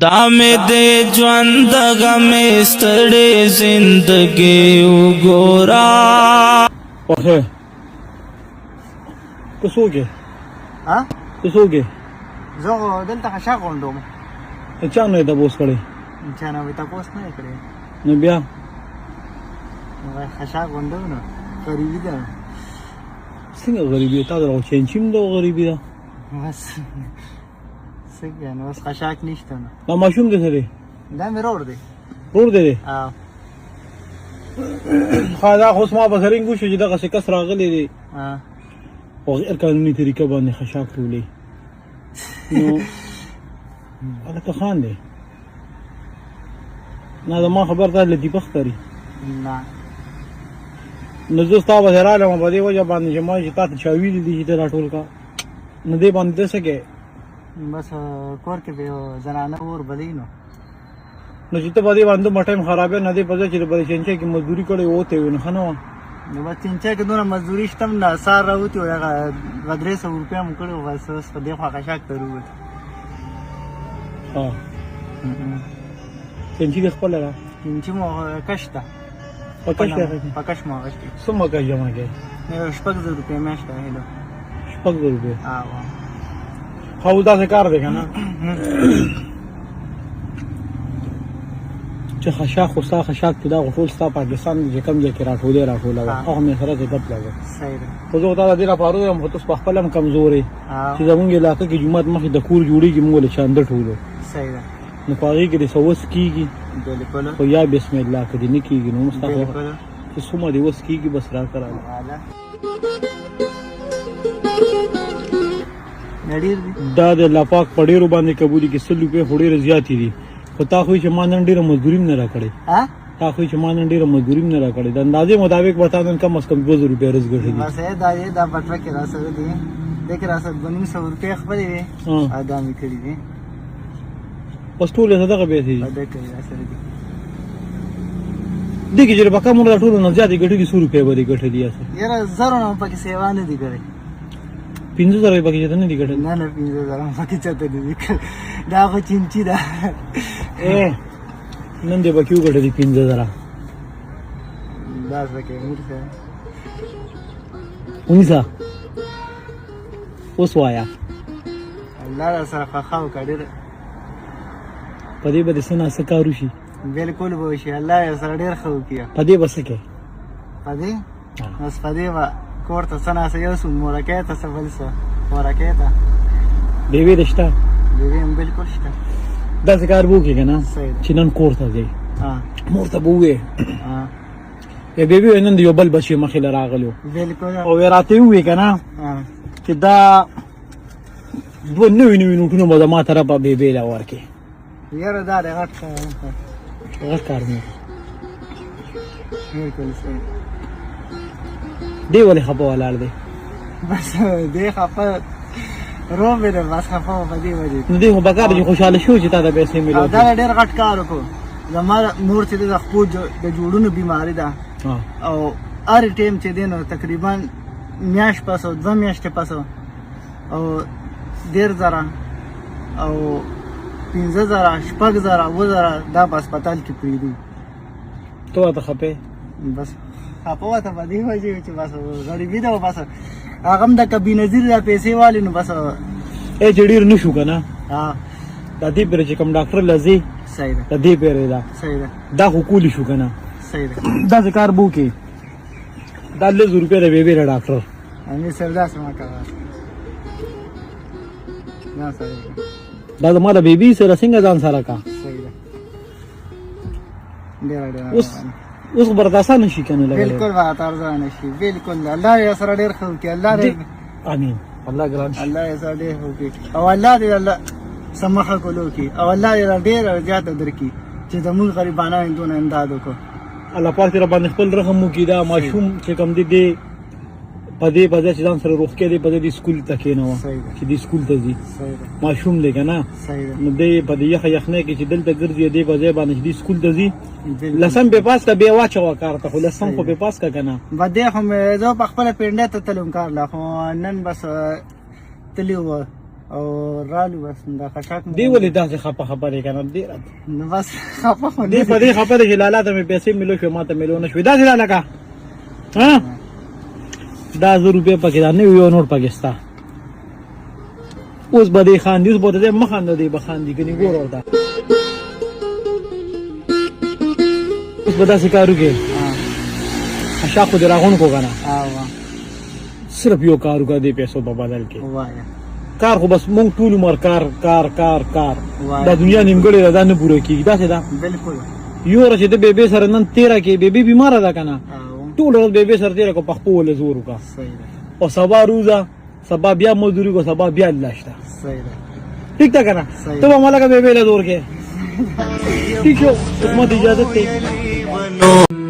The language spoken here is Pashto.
دامې دې ژوند غمې ستړې زندګي وګورا اوه کوڅوګه ها کوڅوګه زه دلته خشاک غونډوم چا نه دا بوس کړي چا نه وي تاسو نه کړی نو بیا نو خشاک غونډو نو غریبی ده څنګه غریبی تا درو چنچیم دا غریبی دا بس څنګه نو اوس خشاک نشته نو دا ماشوم دې سره دا مې روړ دی ور دې او خدا خو ما بسرین ګوشو چې دغه څه کس راغلی دی ها او غیر قانوني طریقه باندې خشاک ټولې نو هغه ته خان دی نه دا ما خبر ده لدی بختري نه نو زه ستا به رااله ما په دې وجه باندې چې ما چې تا ته چا ویلي دي چې ته راټول کا نو دې باندې څه کې بس کور کې به زنانه اور بلی نو نو چې ته په دې باندې مټایم خرابې نه دی پځه چې بل چنچې کې مزدوري کړې وته ونه خنو نو بس چنچا کې دونه مزدوري شتم نه سار راوتی او هغه 300 روپیا مو کړو بس اوس په دې خوا خشاک ته وروت ها چنچې خپل را چنچې مو کشته پکش مو غشتي سمه کا جمع کې 600 روپیا میاشته هلو شپږ روپے او خو دا څه کار دی کنه چې خشاک خو ستا خشاک ته دا غفول ستا پاکستان کې کم ځای کې راټولې او مې سره څه ګپ لګا صحیح ده خو زه تا دې لپاره یم خو تاسو په خپل هم کمزوري او چې زمونږ علاقې کې جمعه مخې د کور جوړیږي موږ له چاند ټولو صحیح ده نو پاره کې د سوس کیږي بالکل خو یا بسم الله کدي نه کیږي نو مستحق بالکل چې سومه دی وس کیږي بس را کراله اعلی نډیر دي دا د لپاک پډېرو باندې قبولي کې 100 روپے هډېر زیاتې دي خو تا خو چې ما نن ډېره مزدوري نه را کړې ها تا خو چې ما نن ډېره مزدوري نه را کړې د اندازې مطابق وتا نن کم از کم 2000 روپے رز ګټې دي بس دا پټره کې راسره دي دغه راسره 200 روپیا خپلې دي ادمي کړی دي پس ټول صدقه به دي دا کې راسره دي دغه چې بکا مونږ ټول نه زیاتې ګټې دي 100 روپے باندې ګټې دي یاره زرو نه پکې سیوا نه دي کړې 15000 روپے کې نه دي ګټې نه 15000 پکې چاته دي دا خو چینچی ده نن دې بکیو ګټې دي 15000 دا څه مرسه ونیسا اوس وایا الله سره خاو کړي پدې به سنا سکارو شي بالکل به شي الله یې سره ډیر خو کیه پدې بس کې پدې بس پدې وا کوړه سنا سه یو سم مرکه ته سبل سه مرکه ته دیوی رشتہ دیوی هم بالکل شته دا ذکر وو کې کنه صحیح چې نن کوړه دی ها مور ته بوې ها ای بیبي نن یو بل بچي مخې راغلو بالکل او راته وې کنه ها چې دا دوه نوې نوټونه مو ما طرف به بیبي لا ورکه یاره دا غټ کار نه بالکل صحیح دی ولې خپه ولاړ دی بس دې خپه روبه ده بس خپه په دې وجه نو دی خو بکار چې خوشاله شو چې تا د پیسې ملو دا ډېر غټ کار وکړو زما مور چې د خپل د جوړونو بیماری ده او هر ټیم چې دینو تقریبا میاش پاسو 2 میاشتې پاسو او 10000 او 15000 شپږ زره دا په هسپتال کې پریدو تو ته خپه بس خپه وته په دې وجه چې بس غریبي ده بس هغه د کبي نظیر د پیسې والی نو بس اے جډیر نشو کنه ها د دې پر چې کوم ډاکټر لزی صحیح ده د دې پر دا صحیح ده دا حقوق شو کنه صحیح ده دا ذکر بو کې دا 100 روپے د بیبي ډاکټر امي سردا سما کاوه نه صحیح دا زما د بیبي سره څنګه ځان سره کا صحیح ده ډیر اوس برداشت نشي کنه لګا بالکل واتار ځان شي بالکل الله یې سره ډیر خو کې الله دې امين الله ګران الله یې سره ډیر خو کې او الله دې الله سمخه کولو کې او الله یې ډیر زیات درکې چې د موږ غریبانو دونه امداد وکړو الله پاک رب باندې خپل رحم وکړي دا ماشوم چې کم دي پدې چې ځان سره روخ کې دې پدې د سکول ته کېنو چې د سکول ته ځي صحیح ده ماشوم دې کنه صحیح ده نو دې پدې یخنه کې چې دلته ګرځي دې باندې د سکول ته ځي لسم به پاس ته به واچو کار ته خو لسم خو به پاس کا کنه بده هم زه په خپل پینډه ته تلم کار لا خو نن بس تلیو او رالو بس دا خټاک دی ولې داسې خپه خبرې کنه دی نو بس خپه خو دی په دې خبره چې لالا ته مې پیسې ملو شو ما ته ملو نه شو دا څه لالا کا ها دا 1000 روپے پکې دا نه یو نوٹ پاکستان اوس به دې خان دې اوس به دې مخان دې بخان دې کني ګور ورته اوس به دا سکارو کې اشا خو دراغون کو کنه صرف یو کارو کا دې پیسو په بدل کې وایا کار خو بس مونږ ټول عمر کار دا دنیا نیمګړې ده نه پوره کیږي دا څه ده بالکل یو ورځ د بیبي سره نن 13 کې بیبي بیمار ده کنه ټول ورځ بیبي سره 13 کو پخپو ول زور کا صحیح ده او سبا روزه سبا بیا مزدوری کو سبا بیا لاشتا صحیح ده ٹھیک ده کنه ته مالا کا بیبي له زور کې ٹھیک شو حکومت اجازه ته